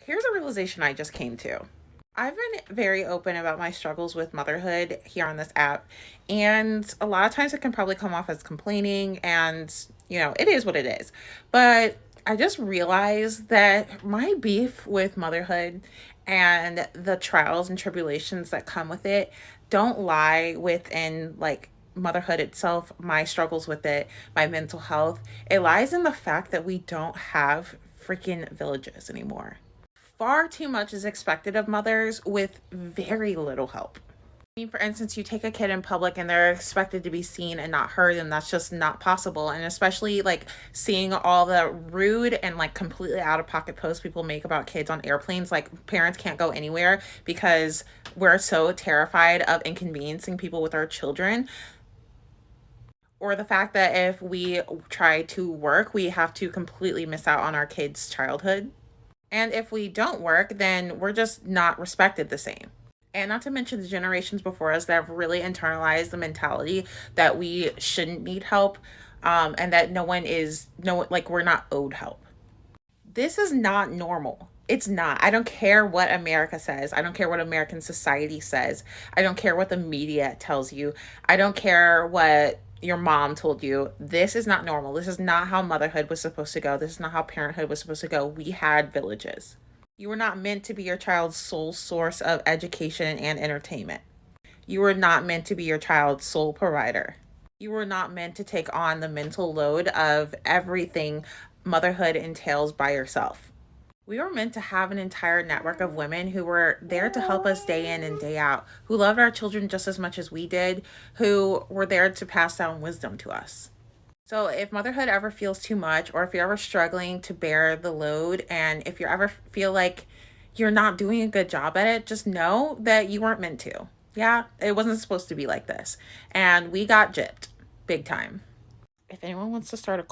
Here's a realization I just came to. I've been very open about my struggles with motherhood here on this app, and a lot of times it can probably come off as complaining, and it is what it is. But I just realized that my beef with motherhood and the trials and tribulations that come with it don't lie within like motherhood itself, my struggles with it, my mental health. It lies in the fact that we don't have freaking villages anymore. Far too much is expected of mothers with very little help. I mean, for instance, you take a kid in public and they're expected to be seen and not heard, and that's just not possible. And especially like seeing all the rude and like completely out of pocket posts people make about kids on airplanes, like parents can't go anywhere because we're so terrified of inconveniencing people with our children. Or the fact that if we try to work, we have to completely miss out on our kids' childhood. And if we don't work, then we're just not respected the same. And not to mention the generations before us that have really internalized the mentality that we shouldn't need help, and that no one is, no, like we're not owed help. This is not normal. It's not. I don't care what America says. I don't care what American society says. I don't care what the media tells you. I don't care what your mom told you. This is not normal. This is not how motherhood was supposed to go. This is not how parenthood was supposed to go. We had villages. You were not meant to be your child's sole source of education and entertainment. You were not meant to be your child's sole provider. You were not meant to take on the mental load of everything motherhood entails by yourself. We were meant to have an entire network of women who were there to help us day in and day out, who loved our children just as much as we did, who were there to pass down wisdom to us. So, if motherhood ever feels too much, or if you're ever struggling to bear the load, and if you ever feel like you're not doing a good job at it, just know that you weren't meant to. Yeah, it wasn't supposed to be like this. And we got gypped big time. If anyone wants to start a